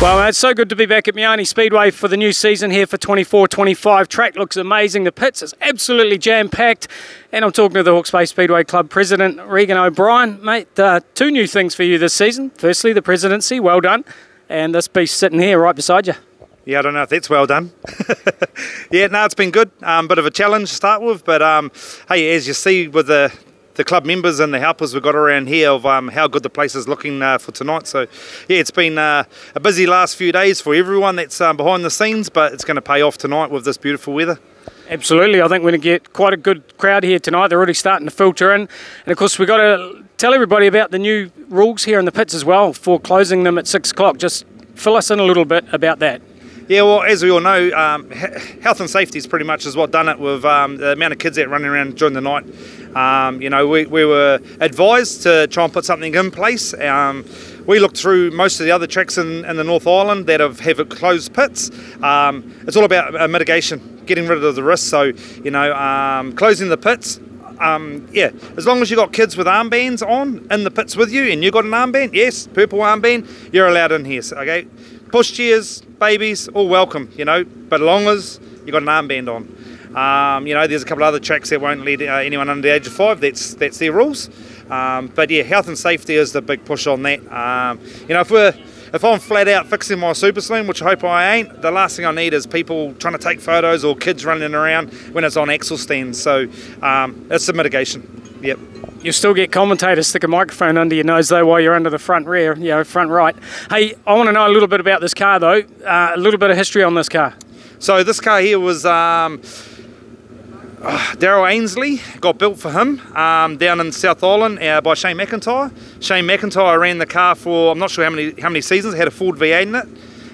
Well, it's so good to be back at Meeanee Speedway for the new season here for 24-25. Track looks amazing. The pits is absolutely jam-packed. And I'm talking to the Hawke's Bay Speedway Club President, Regan O'Brien. Mate, two new things for you this season. Firstly, the presidency, well done. And this beast sitting here right beside you. Yeah, I don't know if that's well done. Yeah, no, it's been good. Bit of a challenge to start with. But, hey, as you see with the club members and the helpers we've got around here of how good the place is looking for tonight. So, yeah, it's been a busy last few days for everyone that's behind the scenes, but it's going to pay off tonight with this beautiful weather. Absolutely. I think we're going to get quite a good crowd here tonight. They're already starting to filter in. And, of course, we've got to tell everybody about the new rules here in the pits as well for closing them at 6 o'clock. Just fill us in a little bit about that. Yeah, well, as we all know, health and safety is pretty much what done it with the amount of kids that running around during the night. You know, we were advised to try and put something in place. We looked through most of the other tracks in the North Island that have closed pits. It's all about mitigation, getting rid of the risk. So, you know, closing the pits. Yeah, as long as you got kids with armbands on in the pits with you and you got an armband, yes, purple armband, you're allowed in here. So, okay, pushchairs, babies, all welcome, you know, but as long as you got an armband on. You know, there's a couple of other tracks that won't let anyone under the age of 5. That's their rules. But yeah, health and safety is the big push on that. You know, if I'm flat out fixing my super saloon, which I hope I ain't, the last thing I need is people trying to take photos or kids running around when it's on axle stands. So it's a mitigation. Yep. You still get commentators stick a microphone under your nose though while you're under the front rear, you know, front right. Hey, I want to know a little bit about this car though, a little bit of history on this car. So this car here was Daryl Ainsley, got built for him down in South Island by Shane McIntyre. Shane McIntyre ran the car for, I'm not sure how many seasons, it had a Ford V8 in it.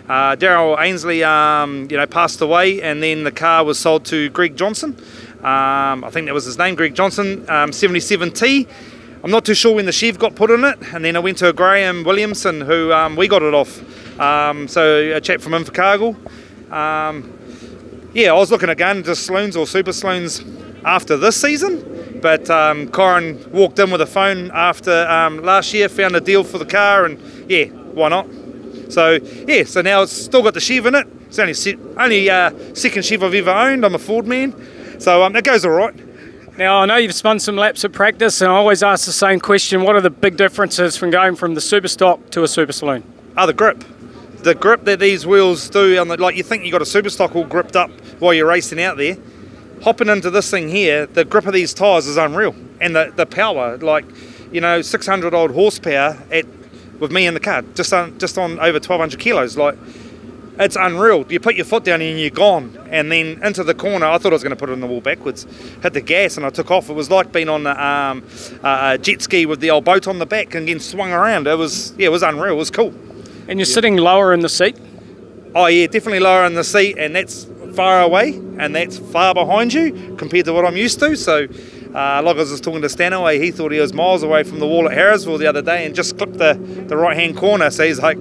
Daryl Ainsley you know, passed away, and then the car was sold to Greg Johnson. I think that was his name, Greg Johnson, 77T. I'm not too sure when the Chev got put in it, and then I went to Graham Williamson, who we got it off. So a chap from Invercargill. Yeah, I was looking at going to saloons or super saloons after this season, but Corin walked in with a phone after last year, found a deal for the car, and yeah, why not? So yeah, so now it's still got the Chev in it. It's only second Chev I've ever owned. I'm a Ford man, so it goes all right. Now, I know you've spun some laps at practice, and I always ask the same question. What are the big differences from going from the super stock to a super saloon? The grip. The grip that these wheels do, like you think you got a super stock all gripped up while you're racing out there. Hopping into this thing here, the grip of these tyres is unreal. And the power, like, you know, 600 odd horsepower with me in the car, just on over 1,200 kilos. Like, it's unreal. You put your foot down and you're gone. And then into the corner, I thought I was going to put it in the wall backwards. Hit the gas and I took off. It was like being on a jet ski with the old boat on the back and getting swung around. It was unreal. It was cool. And you're sitting lower in the seat? Oh yeah, definitely lower in the seat, and that's far away, and that's far behind you compared to what I'm used to. So, like I was talking to Stanaway, he thought he was miles away from the wall at Harrisville the other day and just clipped the right-hand corner. So he's like,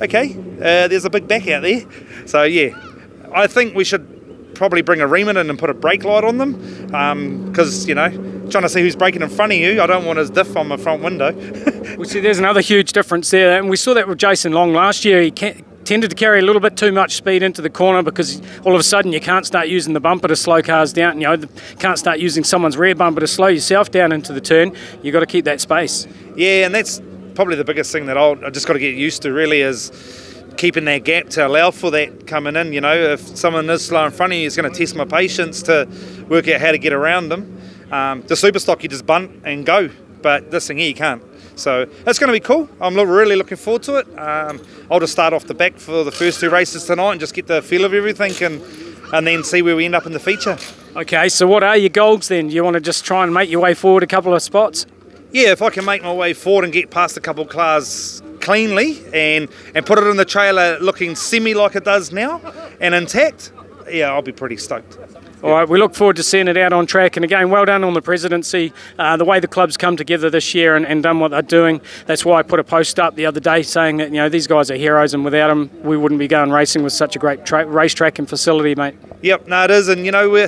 okay, there's a big back out there. So yeah, I think we should probably bring a remit in and put a brake light on them, because, you know, trying to see who's braking in front of you, I don't want his diff on my front window. Well, see, there's another huge difference there, and we saw that with Jason Long last year. He tended to carry a little bit too much speed into the corner because all of a sudden you can't start using the bumper to slow cars down. You know, can't start using someone's rear bumper to slow yourself down into the turn. You've got to keep that space. Yeah, and that's probably the biggest thing that I just got to get used to, really, is keeping that gap to allow for that coming in. You know, if someone is slow in front of you, it's going to test my patience to work out how to get around them. The super stock, you just bunt and go, but this thing here you can't. So it's going to be cool. I'm really looking forward to it. I'll just start off the back for the first 2 races tonight and just get the feel of everything and then see where we end up in the feature. Okay, so what are your goals then? You want to just try and make your way forward a couple of spots? Yeah, if I can make my way forward and get past a couple of cars cleanly and put it in the trailer looking semi like it does now and intact, yeah, I'll be pretty stoked. All right, we look forward to seeing it out on track. And again, well done on the presidency. The way the club's come together this year and done what they're doing. That's why I put a post up the other day saying that, you know, these guys are heroes, and without them, we wouldn't be going racing with such a great racetrack and facility, mate. Yep, no, it is, and you know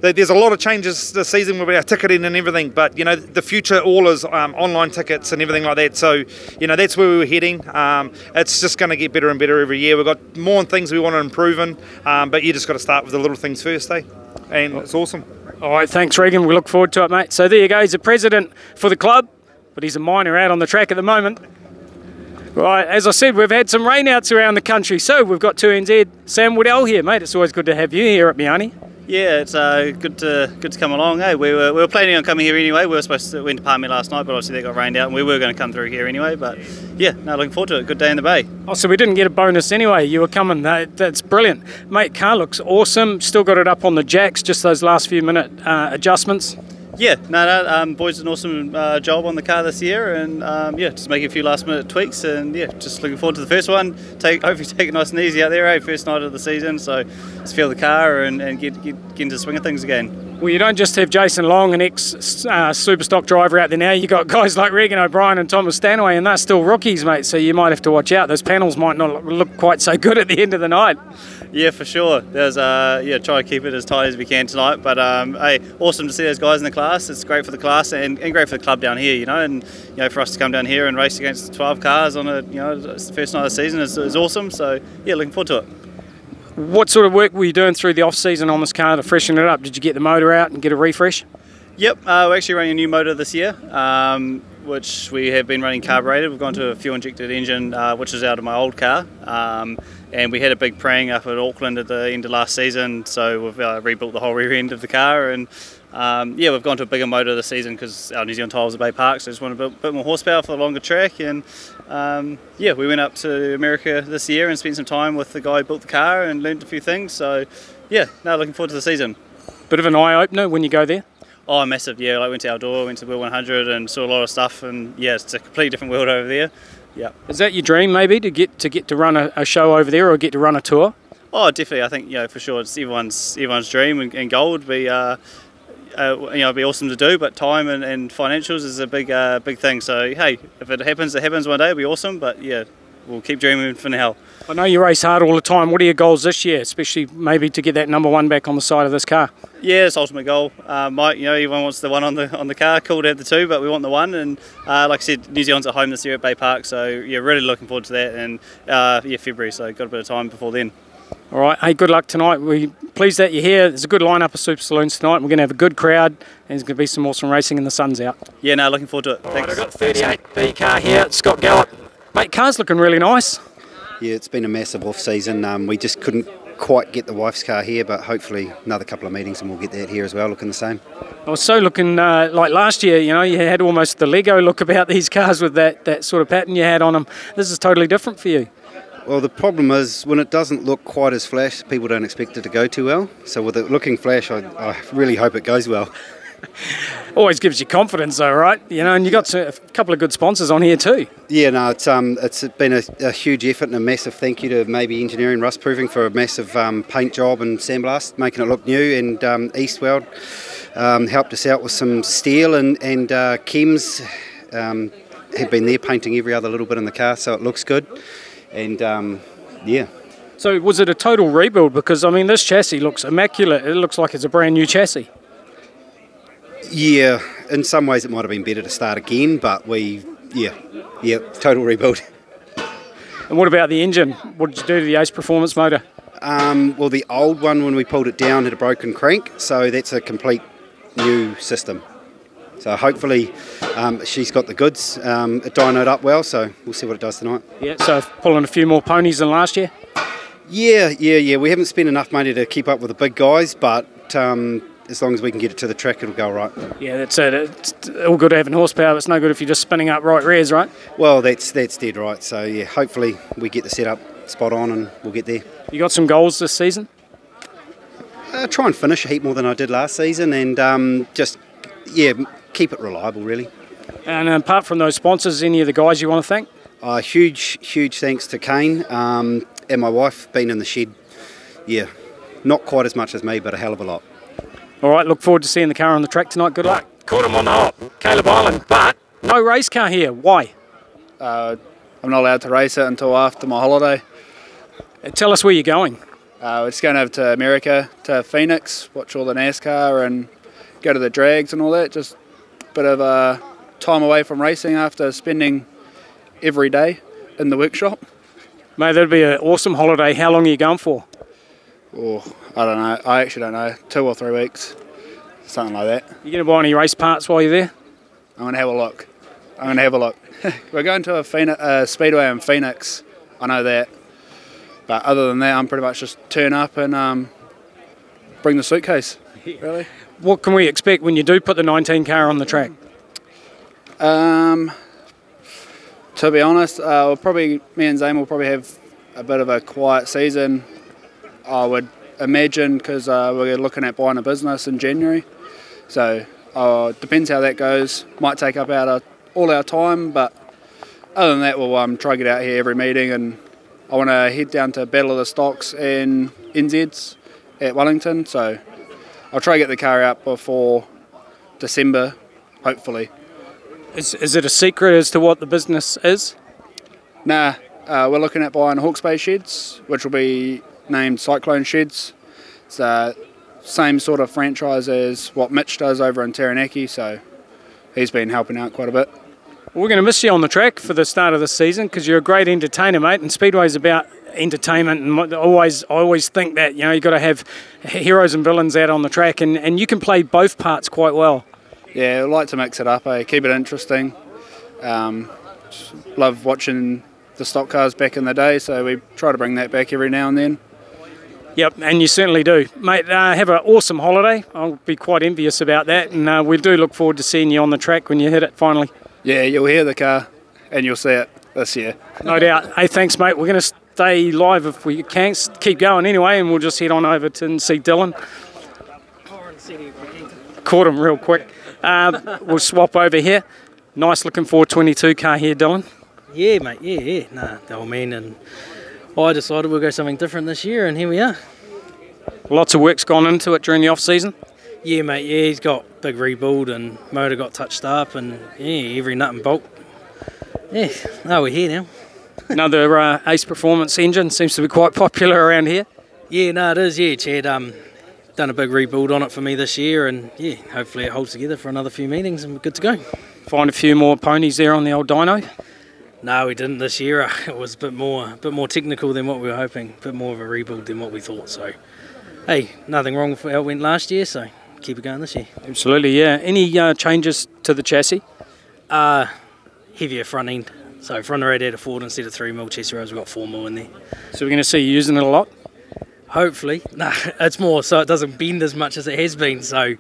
there's a lot of changes this season with our ticketing and everything. But you know the future all is online tickets and everything like that. So you know that's where we were heading. It's just going to get better and better every year. We've got more things we want to improve in, but you just got to start with the little things first, eh? And it's awesome. All right, thanks, Regan. We look forward to it, mate. So there you go. He's the president for the club, but he's a minor out on the track at the moment. Right, as I said, we've had some rainouts around the country, so we've got 2NZ Sam Woodell here, mate. It's always good to have you here at Meeanee. Yeah, it's good to come along. Hey, we were planning on coming here anyway. We were supposed to went to Palmy last night, but obviously they got rained out, and we were going to come through here anyway. But yeah, no, looking forward to it. Good day in the bay. Oh, so we didn't get a bonus anyway. You were coming. That's brilliant, mate. Car looks awesome. Still got it up on the jacks. Just those last few minute adjustments. Yeah, boys did an awesome job on the car this year, and yeah, just making a few last minute tweaks, and yeah, just looking forward to the first one. Hopefully take it nice and easy out there, eh? First night of the season, so just feel the car and get into the swing of things again. Well, you don't just have Jason Long, an ex-super stock driver out there now. You've got guys like Regan O'Brien and Thomas Stanaway, and they're still rookies, mate, so you might have to watch out. Those panels might not look quite so good at the end of the night. Yeah, for sure. There's try to keep it as tight as we can tonight. But hey, awesome to see those guys in the class. It's great for the class and great for the club down here, you know. And you know, for us to come down here and race against 12 cars on it's the first night of the season is awesome. So yeah, looking forward to it. What sort of work were you doing through the off season on this car to freshen it up? Did you get the motor out and get a refresh? Yep, we're actually running a new motor this year, which we have been running carbureted. We've gone to a fuel injected engine, which is out of my old car. And we had a big prang up at Auckland at the end of last season, so we've rebuilt the whole rear end of the car, and yeah, we've gone to a bigger motor this season because our New Zealand tyres are Bay Park, so just want a bit more horsepower for the longer track. And yeah, we went up to America this year and spent some time with the guy who built the car and learned a few things. So yeah, now looking forward to the season. Bit of an eye opener when you go there. Oh, massive! Yeah, I went to Outdoor, went to Wheel 100, and saw a lot of stuff. And yeah, it's a completely different world over there. Yeah. Is that your dream, maybe, to get to run a show over there, or get to run a tour? Oh, definitely. I think for sure, it's everyone's dream, and goal would be it'd be awesome to do. But time and financials is a big thing. So hey, if it happens one day. It'll be awesome. But yeah, we'll keep dreaming for now. I know you race hard all the time. What are your goals this year, especially maybe to get that #1 back on the side of this car? Yeah, it's ultimate goal. Everyone wants the one on the car. Cool to have the two, but we want the one. And like I said, New Zealand's at home this year at Bay Park, so yeah, really looking forward to that. And yeah, February, so got a bit of time before then. All right, hey, good luck tonight. We're pleased that you're here. There's a good lineup of Super Saloons tonight. We're going to have a good crowd, and there's going to be some awesome racing, and the sun's out. Yeah, no, looking forward to it. Thanks. Right, I've got 38B car here. Scott Gallop. Mate, car's looking really nice. Yeah, it's been a massive off-season. We just couldn't quite get the wife's car here, but hopefully another couple of meetings and we'll get that here as well, looking the same. I was so looking like last year, you know, you had almost the Lego look about these cars with that sort of pattern you had on them. This is totally different for you. Well, the problem is when it doesn't look quite as flash, people don't expect it to go too well. So with it looking flash, I really hope it goes well. Always gives you confidence though, right? You know, and you got a couple of good sponsors on here too. Yeah, no, it's been a huge effort and a massive thank you to maybe Engineering Rust Proofing for a massive paint job and sandblast, making it look new, and Eastweld helped us out with some steel, and Chems have been there painting every other little bit in the car, so it looks good. And yeah. So was it a total rebuild? Because I mean, this chassis looks immaculate. It looks like it's a brand new chassis. Yeah, in some ways it might have been better to start again, but total rebuild. And what about the engine? What did you do to the Ace Performance motor? Well, the old one, when we pulled it down, had a broken crank, so that's a complete new system. So hopefully she's got the goods. It dynoed up well, so we'll see what it does tonight. Yeah, so pulling a few more ponies than last year? Yeah. We haven't spent enough money to keep up with the big guys, but as long as we can get it to the track, it'll go right. Yeah, that's it. It's all good having horsepower, but it's no good if you're just spinning up right rears, right? Well, that's dead right. So, yeah, hopefully we get the setup spot on and we'll get there. You got some goals this season? Try and finish a heap more than I did last season, and keep it reliable, really. And apart from those sponsors, any of the guys you want to thank? Huge thanks to Kane and my wife, been in the shed. Yeah, not quite as much as me, but a hell of a lot. All right, look forward to seeing the car on the track tonight. Good luck. Caught him on the hop, Caleb Island, but no race car here. Why? I'm not allowed to race it until after my holiday. Tell us where you're going. We're just going over to America, to Phoenix, watch all the NASCAR and go to the drags and all that. Just a bit of time away from racing after spending every day in the workshop. Mate, that'd be an awesome holiday. How long are you going for? Oh, I don't know. I actually don't know. 2 or 3 weeks, something like that. You going to buy any race parts while you're there? I'm going to have a look. We're going to a speedway in Phoenix. I know that. But other than that, I'm pretty much just turn up and bring the suitcase. Really. What can we expect when you do put the 19 car on the track? To be honest, me and Zane will probably have a bit of a quiet season, I would imagine, because we're looking at buying a business in January. So depends how that goes. Might take up all our time, but other than that, we'll try to get out here every meeting, and I want to head down to Battle of the Stocks and NZs at Wellington. So I'll try to get the car out before December, hopefully. Is it a secret as to what the business is? Nah, we're looking at buying Hawke's Bay sheds, which will be named Cyclone Sheds. It's the same sort of franchise as what Mitch does over in Taranaki, so he's been helping out quite a bit. We're going to miss you on the track for the start of the season because you're a great entertainer, mate, and Speedway's about entertainment, and I always think that, you've got to have heroes and villains out on the track, and you can play both parts quite well. Yeah, I like to mix it up, keep it interesting. Love watching the stock cars back in the day, so we try to bring that back every now and then. Yep, and you certainly do. Mate, have an awesome holiday. I'll be quite envious about that, and we do look forward to seeing you on the track when you hit it finally. Yeah, you'll hear the car and you'll see it this year. No doubt. Hey, thanks, mate. We're going to stay live if we can. Keep going anyway, and we'll just head on over to see Dylan. Caught him real quick. We'll swap over here. Nice looking 422 car here, Dylan. Yeah, mate, yeah. Nah, the old man and I decided we'll go something different this year, and here we are. Lots of work's gone into it during the off-season? Yeah, mate, yeah, he's got big rebuild and motor got touched up and, yeah, every nut and bolt. Yeah, we're here now. Another Ace Performance engine seems to be quite popular around here. Yeah, no, it is, yeah. Chad done a big rebuild on it for me this year, and, yeah, hopefully it holds together for another few meetings and we're good to go. Find a few more ponies there on the old dyno? No, we didn't this year. It was a bit more technical than what we were hoping, a bit more of a rebuild than what we thought. So, hey, nothing wrong with how it went last year, so keep it going this year. Absolutely, yeah. Any changes to the chassis? Heavier front end. So front radiator forward instead of 3mm chassis rows, we've got 4mm in there. So we're going to see you using it a lot? Hopefully. No, it's more so it doesn't bend as much as it has been. So,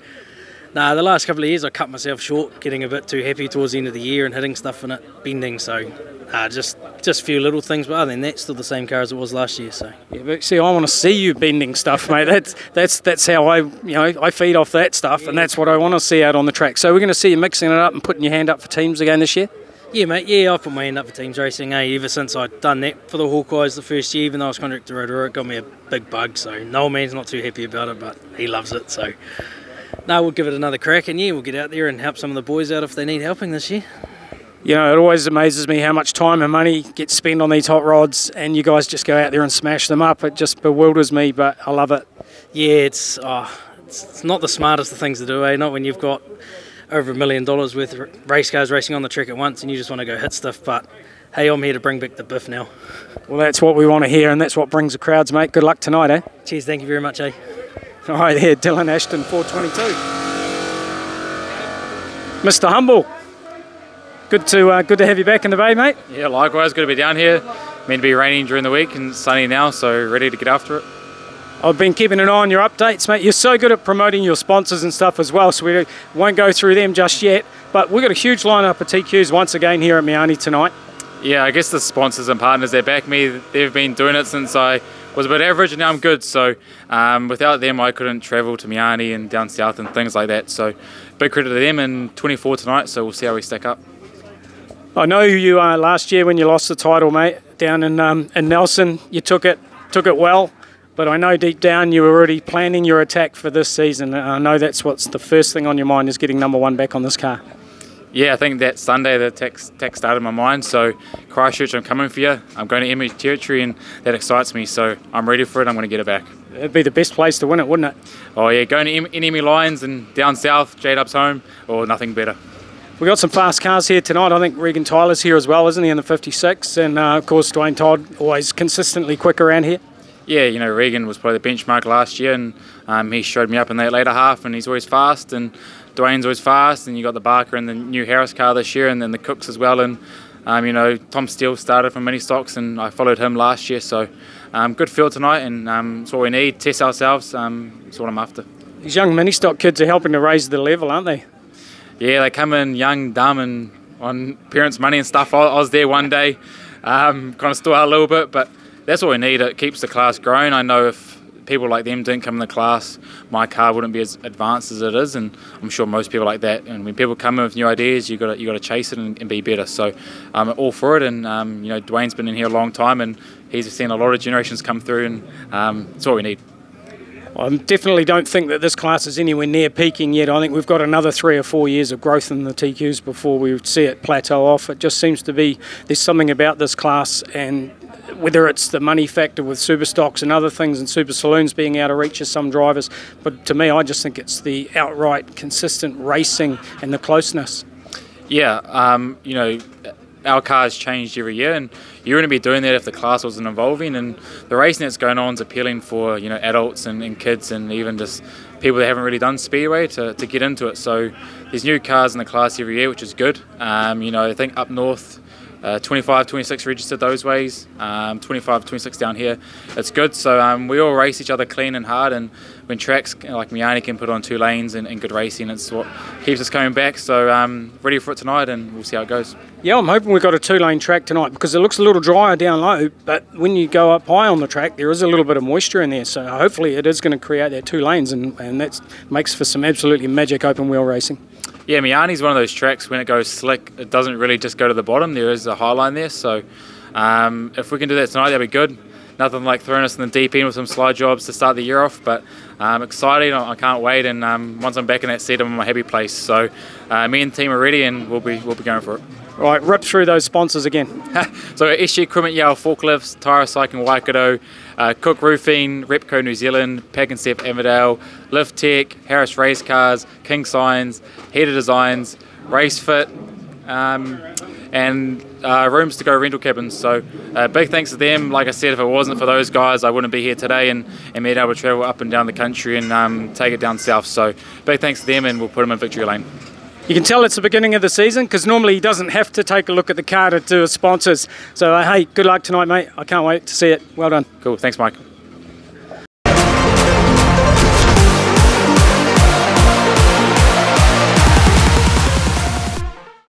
the last couple of years I cut myself short, getting a bit too happy towards the end of the year and hitting stuff in it, bending. So, just a few little things, but other than that, still the same car as it was last year. So, yeah, but see, I want to see you bending stuff, mate. That's how I feed off that stuff, yeah. And that's what I want to see out on the track. So we're going to see you mixing it up and putting your hand up for teams again this year. Yeah, mate. Yeah, I've put my hand up for teams racing. Ever since I'd done that for the Hawkeyes the first year, even though I was contracted to Rotorua, it got me a big bug. So, no man's not too happy about it, but he loves it. So, we'll give it another crack, and yeah, we'll get out there and help some of the boys out if they need helping this year. It always amazes me how much time and money gets spent on these hot rods, and you guys just go out there and smash them up. It just bewilders me, but I love it. Yeah, it's not the smartest of things to do, Not when you've got over $1 million worth of race cars racing on the track at once and you just want to go hit stuff, but hey, I'm here to bring back the biff now. Well, that's what we want to hear, and that's what brings the crowds, mate. Good luck tonight, eh? Cheers, thank you very much, eh? All right, there, Dylan Ashton, 422. Mr. Humble, good to have you back in the bay, mate. Yeah, likewise, good to be down here. Meant to be raining during the week and it's sunny now, so ready to get after it. I've been keeping an eye on your updates, mate. You're so good at promoting your sponsors and stuff as well, so we won't go through them just yet. But we've got a huge lineup of TQs once again here at Meeanee tonight. Yeah, I guess the sponsors and partners that back me, they've been doing it since I was a bit average and now I'm good. So without them, I couldn't travel to Meeanee and down south and things like that. So big credit to them, and 24 tonight, so we'll see how we stack up. I know you last year when you lost the title, mate, down in Nelson, you took it well. But I know deep down you were already planning your attack for this season. I know that's what's the first thing on your mind is getting number one back on this car. Yeah, I think that Sunday the tech started in my mind. So Christchurch, I'm coming for you. I'm going to enemy territory, and that excites me. So I'm ready for it. I'm going to get it back. It'd be the best place to win it, wouldn't it? Oh yeah, going to enemy Lions and down south, J-Dub's home, or nothing better. We've got some fast cars here tonight. I think Regan Tyler's here as well, isn't he, in the 56? And of course, Dwayne Todd, always consistently quick around here. Yeah, you know, Regan was probably the benchmark last year, and he showed me up in that later half, and he's always fast, and Dwayne's always fast, and you got the Barker and the new Harris car this year, and then the Cooks as well, and you know, Tom Steele started from mini stocks, and I followed him last year, so good field tonight, and that's what we need, test ourselves, that's what I'm after. These young mini stock kids are helping to raise the level, aren't they? Yeah, they come in young, dumb, and on parents' money and stuff. I was there one day, kind of stood out a little bit, but that's what we need. It keeps the class growing. I know if people like them didn't come in the class, my car wouldn't be as advanced as it is, and I'm sure most people like that. And when people come in with new ideas, you got to chase it and be better. So I'm all for it. And you know, Dwayne's been in here a long time, and he's seen a lot of generations come through, and it's what we need. I definitely don't think that this class is anywhere near peaking yet. I think we've got another 3 or 4 years of growth in the TQs before we see it plateau off. It just seems to be there's something about this class, and whether it's the money factor with super stocks and other things and super saloons being out of reach of some drivers, but to me I just think it's the outright consistent racing and the closeness. Yeah, you know, our car's changed every year, and you wouldn't be doing that if the class wasn't evolving, and the racing that's going on is appealing for, you know, adults and kids, and even just people that haven't really done speedway to get into it. So there's new cars in the class every year, which is good. You know, I think up north 25, 26 registered those ways, 25, 26 down here. It's good. So we all race each other clean and hard, and when tracks like Meeanee can put on 2 lanes and good racing, it's what keeps us coming back. So ready for it tonight, and we'll see how it goes. Yeah, I'm hoping we've got a 2-lane track tonight, because it looks a little drier down low, but when you go up high on the track, there is a little bit of moisture in there. So hopefully it is going to create that 2 lanes, and that makes for some absolutely magic open wheel racing. Yeah, Meeanee's one of those tracks, when it goes slick, it doesn't really just go to the bottom. There is a high line there, so if we can do that tonight, that'd be good. Nothing like throwing us in the deep end with some slide jobs to start the year off, but I'm excited. I can't wait, and once I'm back in that seat, I'm in my happy place. So me and the team are ready, and we'll be going for it. Right, rip through those sponsors again. So SG Equipment, Yale Forklifts, Tyra Cycling Waikato, Cook Roofing, Repco New Zealand, Pack and Step Emmerdale, Lift Tech, Harris Race Cars, King Signs, Heater Designs, Race Fit, and Rooms to Go rental cabins. So big thanks to them. Like I said, if it wasn't for those guys, I wouldn't be here today and being able to travel up and down the country and take it down south. So big thanks to them, and we'll put them in victory lane. You can tell it's the beginning of the season, because normally he doesn't have to take a look at the car to do his sponsors. So hey, good luck tonight, mate. I can't wait to see it. Well done. Cool. Thanks, Mike.